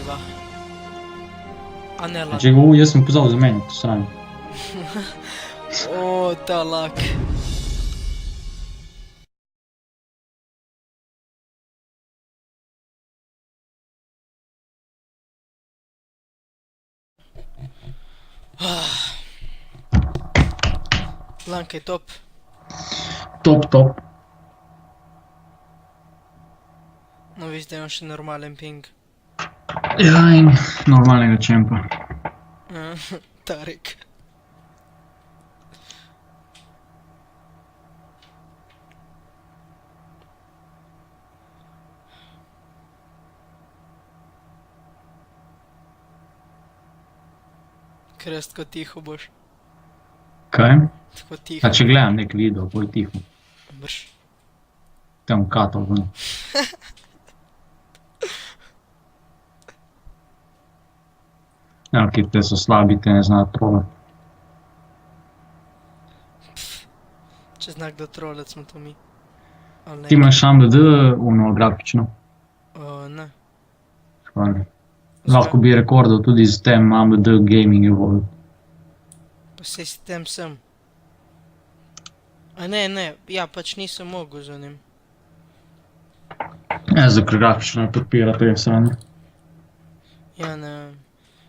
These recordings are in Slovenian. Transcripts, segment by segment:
ga. A ne Če lak. ga jaz sem pozval za meni, to sranje. O, ta lak. Lanka je top. Top, top. No, viš, da imam še normalen ping. Ja, in normalnega čempa. Tarek. Krest, tako tiho boš. Kaj? Tako tiho. A če gledam nek video, bolj tiho. Brš. Tam katov ven. Ja, ki te so slabi, te ne znajo trolati. Če zna kdo trolec, smo to mi. Ali ne? Ti imaš AMD, ono grafično. Ne. Hvala. Lahko bi rekordal tudi z tem AMD Gaming Evolve. Pa sej si tem sem. A ne, ja, pač nisem mogel za njim. Ja, za grafično ne podpira te sranje. Ja, ne vem.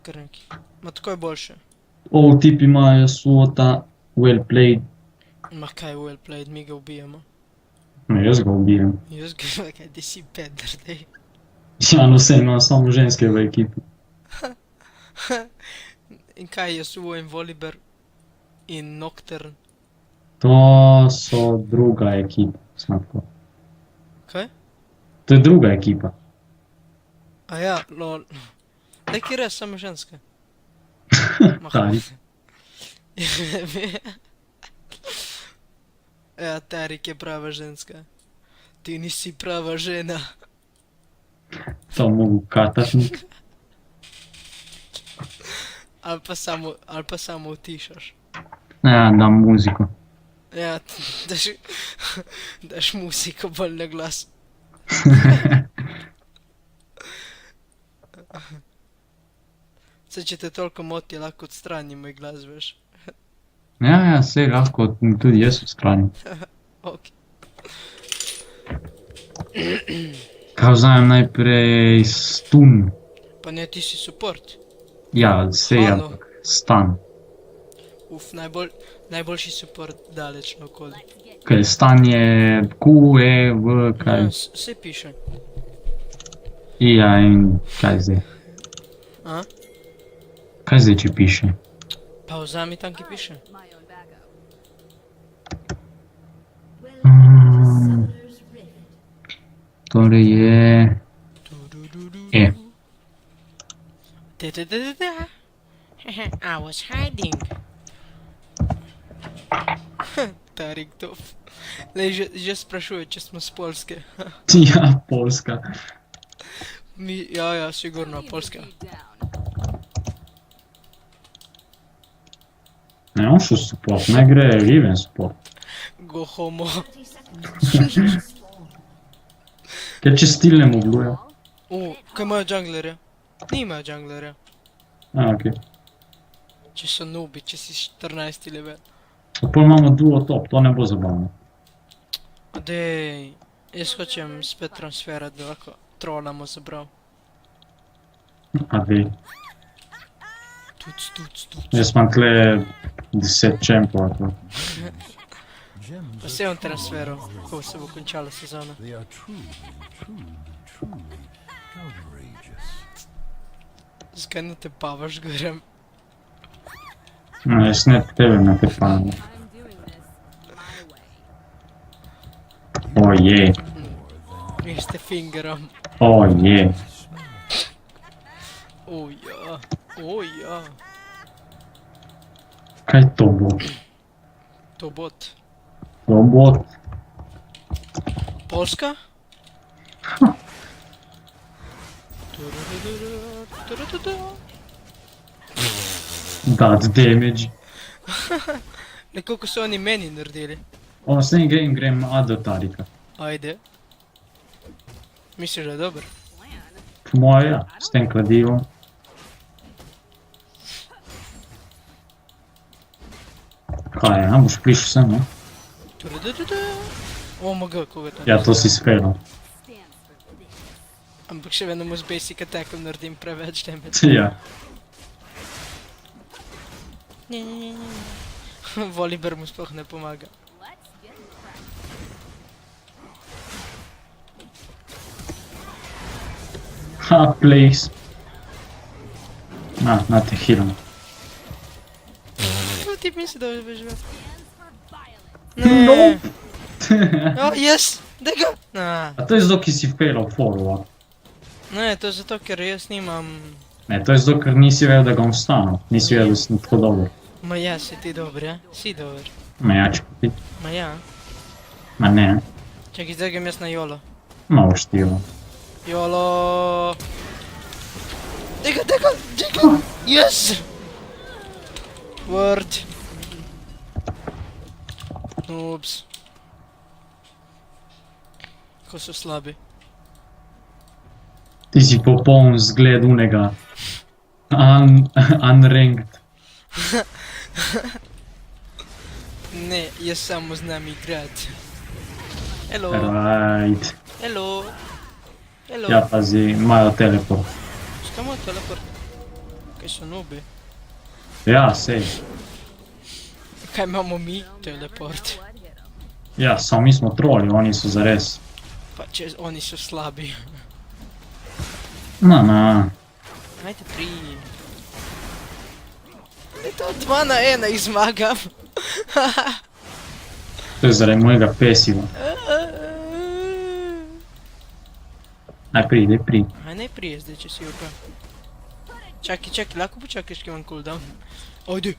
Kar neki. Ma tako je boljše. Ovo tip imajo SWOT-a, well played. Ma kaj well played, mi ga ubijamo. Ne, jaz ga ubijem. Jaz ga, kaj ti si peder, dej. Ja, no vse imam samo ženske v ekipi. In kaj je Suvo in Volibear in Nocturne? To so druga ekipa, smatko. Kaj? To je druga ekipa. A ja, lol. Daj ki res, samo ženske. Tarik. Ja, Tarik je prava ženska. Ti nisi prava žena. To mogu katatnik. Ali pa samo utišaš. Ja, dam muziko. Ja, daš muziko bolj na glas. Saj, če te toliko moti, lahko odstrani moj glas, veš. Ja, sej lahko tudi jaz odstranim. Ok. Kaj vzamem najprej stun? Pa ne, ti si support. Ja, sej, Halo. ampak stan. Uf, najboljši support daleč naokoli. Kaj, stan je Q, E, V, kaj? Vse piše. Ja, in kaj zdaj? A? Kaj zdaj, če piše? Pa vzami tam, ki piše. Torej je... E. Da. I was hiding. Tarik top. Lej, že sprašuje, če smo z Polske. Ja, Poljska. Ja, sigurno, Polska. Ne, on šel support, ne gre Riven support. Go homo. Ker če stil ne mogluje. Kaj imajo džunglerja? Nimajo džunglerja. A, okej. Če so nubi, če si 14 level. Pol imamo duo top, to ne bo zabavno. Dej, jaz hočem spet transferat, da lahko trolamo zabrav. A dej. Tuc. Jaz imam tle 10 čempov, a to. Pa se on transferal, ko se bo končala sezona. They are truly outrageous. Zakaj ne te pavaš, gorem? No, jaz ne tebe ne tepam. Oje, Vi ste fingerom. oje. Ja. Kaj to bo? To bot. Robot? Polska? Dat damage. Nekako so oni meni naredili. O, s tem grem A do Tarika. Ajde. Misliš, da je dober? Po moje, ja, s tem kladivom. Kaj je, boš prišel sem, ne? Tudududu. OMG, koga to? Ja, to si sfero. Ampak še vedno mu z basic attackom naredim preveč damage. Ja. Volibear mu sploh ne pomaga. Ha, place. Na te healam. Kako ti misli, da bi živel? No. Ne. Oh, yes! Daj ga! A to je zato, ki si failal forward. Ne, to je zato, ker jaz nimam... Ne, to je zato, ker nisi vedel, da ga vstanem. Nisi vedel, da sem tako dober. Ma ja, si ti dober, ja? Si dober. Ma ja, če ti. Ma ja. Ma ne. Čakaj, zdaj grem jaz na Jolo. Ma uštilo. Jolo! Daj ga! Yes! Word. Ups. Ko so slabi. Ti si popoln zgled unega. Unranked. Ne, jaz samo znam igrat. Hello, Right. hello. Hello. Ja, pazi, imajo teleport. Škaj moj teleport? Kaj so nubi? Ja, sej. Kaj imamo mi? Teleport. Ja, samo mi smo troli, oni so zares. Pa če oni so slabi. Na. Ajde pri. Je to 2-1 jih zmagam. To je zaradi mojega pesiva. Aj pri. Aj ne prije zdaj, če si upa. Čakaj, lahko počakaš, ki imam cooldown. Ajde.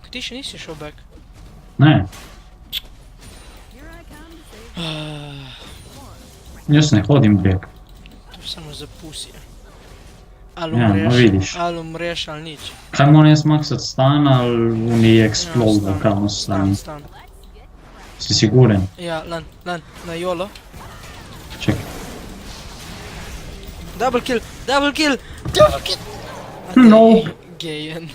Kaj ti še nisi šel back? Ne, jaz ne hodim back. To je samo za pusije. Ja, no vidiš. Ali umreš, ali nič. Kaj moram jaz maksat stan ali uni explode, kao stan? Stan. Si siguren? Ja, lan, na Jolo. Čekaj. Double kill! No. Gejen.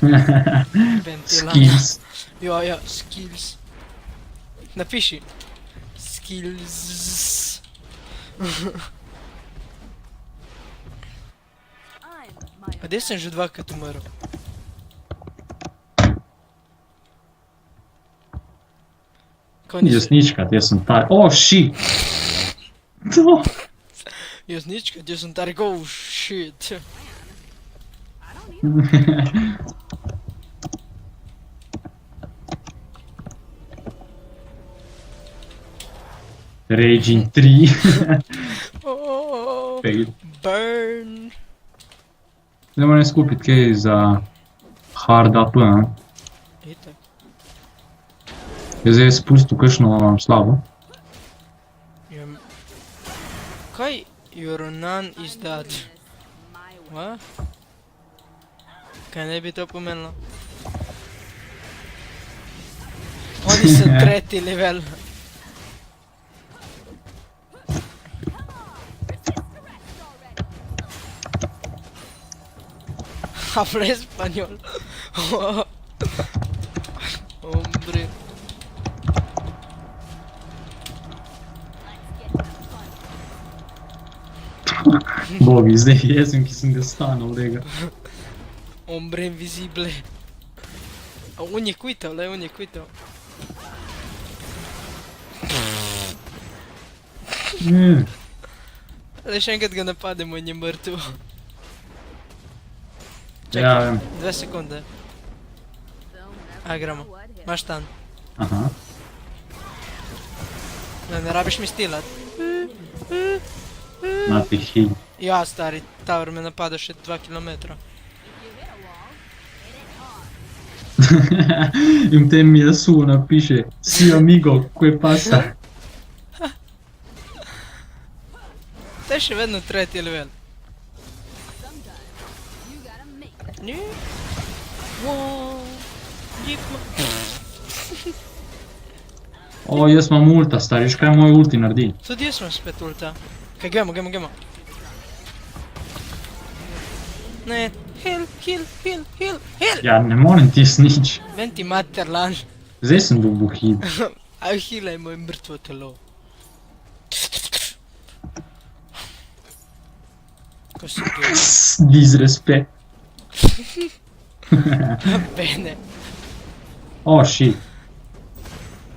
Ventila. Skills. Ja, skills. Napiši. Skills. A gdje sem že dvakrat umrl? Jaz ničkat, jaz sem tar... Oh, shit! To. Jaz ničkat, jaz sem tarik, oh shit. Raging 3. Oh, Fail. burn. Zdaj moram skupiti kaj za hard up, ne? Itak. Jaz zdaj spustil kakšno slabo. Kaj? Your nun is dead. What? Kaj ne bi to pomenilo? Oni so tretji level. Habla español. Hombre. Bogi, zdaj jezem, ki sem ga stanil, lega. Hombre invisible. A on je quittal, on je quittal. Le še enkrat ga napademo in je mrtev. Ja, vem. 2 sekunde. Aj, gremo. Imaš stan. Aha. Ne rabiš mi stilat. Na ti heal. Ja, stari, tower me napada še 2 kilometra. In v tem jasu napiše, si amigo, kje pasa. To je še vedno tretji level. Ne? Wow. Jikma. O, jaz imam ulta, stari, veš kaj moj ulti naredi? Tudi jaz imam spet ulta. Kaj, gremo. Ne, heal. Ja, ne morem ti nič. Ven ti mater lan. Zdaj sem dobil hit. Aj healaj moj mrtvo telo. Ko si tu? Disrespect. Bene. O, shit.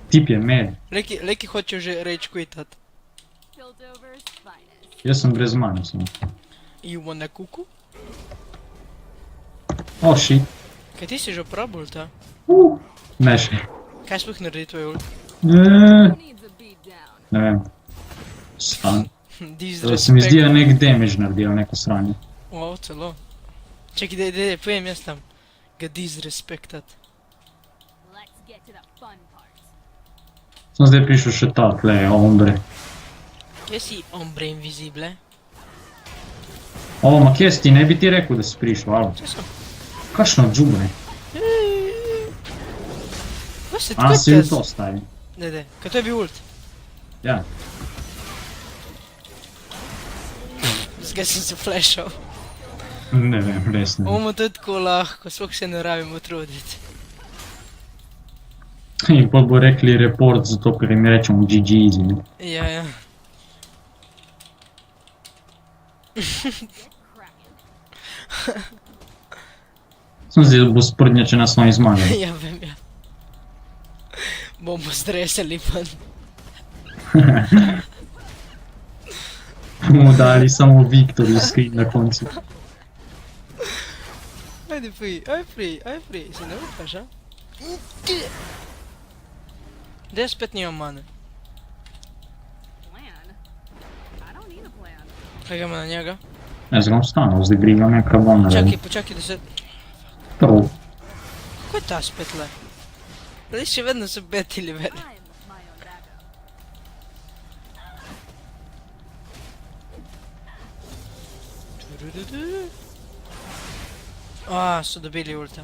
Tip je med. Leki hoče že rage quitat. Piltover's finest. Jaz sem brez mane samo. You wanna kuku? O, shit. Kaj ti si že uporabil ulta? Ne še. Kaj sploh naredi tvoj ult? Needs a beat down. Ne vem. Sran. Disrespect. Se mi zdi, da nek damage naredi ali neko sranje. Wow, celo. Čekaj, dej, pojem jaz tam. Ga disrespektat. Let's get to the fun part. Sem zdaj prišel še ta tle, ombre. Kje si ombre invisible? O, ma kje si ti, ne bi ti rekel, da si prišel, ali? Kje sem? Kakšno džubre? Ko se A, tako si v to stavi. Ne, kaj to je bil ult? Ja. Zdaj sem se flashal. Ne vem, res ne. Bomo to tako lahko, sploh se ne rabimo truditi. In pol bo rekli report, zato ker jim rečemo GG easy, ne? Ja. Cracking. Sem zdaj, da bo sprdnja, če nas noji zmagali. Ja, vem, ja. Bomo stresali ven. Bomo dali samo Victory screen na koncu. Ajde, free. Se ne upaš, a? Dej spet nimam mane. Plan? I don't need a plan. Kaj gremo na njega? Jaz ga ostanil, zdaj briga me, kaj bom naredil. Počakaj, da se... Prav. Kako je ta spet le? Zdaj še vedno so betili veli. I'm my own backup. So dobili ulta.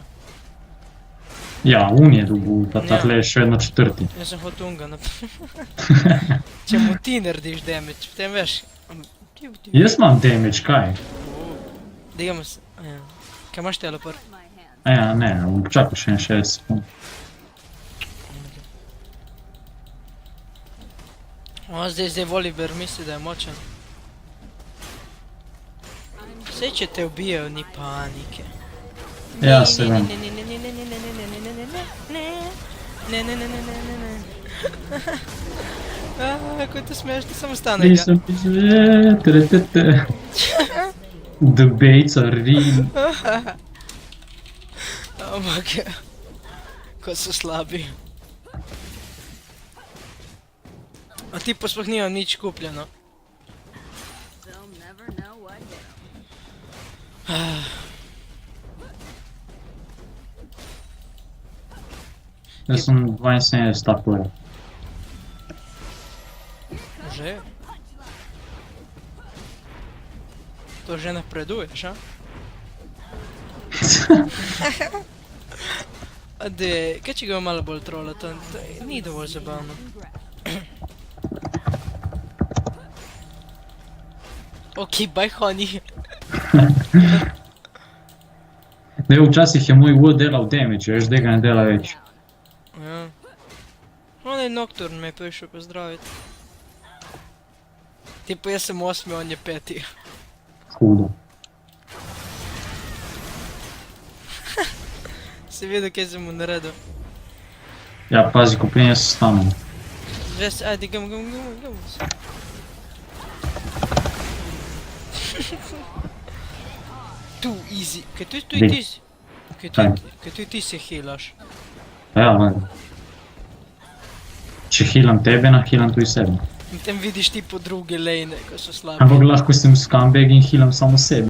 Ja, un je dobil, pa ta Ja. tle je še vedno četrti. Jaz sem hotel unga Če mu ti narediš damage, potem veš... Jaz imam damage, kaj? Digamo se... Ja. Kaj imaš teleport? In my hands. Ja, ne, bom počakal še 60 sekund. O, zdaj Volibear misli, da je močan. Saj če te ubijejo, ni panike. Ja, se vem. Kako je to smešno, samo stane ga. Nisem pisal, Debates are real. Ampak, ko so slabi. A ti pa sploh nimam nič kupljeno. They'll never know what hit 'em. Jaz sem 72 takole. Že? To že napreduješ, a? Ade, kaj če ga malo bolj trola, to ni dovolj zabavno. Ok, bye honey. Ne, včasih je moj ul delal damage, veš, zdaj ga ne dela več. Ja. Onaj Nocturne me je prišel pozdraviti. Tipo, jaz sem 8, on je 5. Hudo. Si videl, kaj sem mu naredil. Ja, pazi, ko prijem jaz stanem. Res, ajde, gamo. Tu, easy. Kaj tu Di. ti si? Kaj? Kaj tu ti se healaš? Ja, valjda. Če healam tebe, healam tudi sebe. In potem vidiš ti po druge lane, ko so slabi. Ampak lahko sem scumbag in healam samo sebe.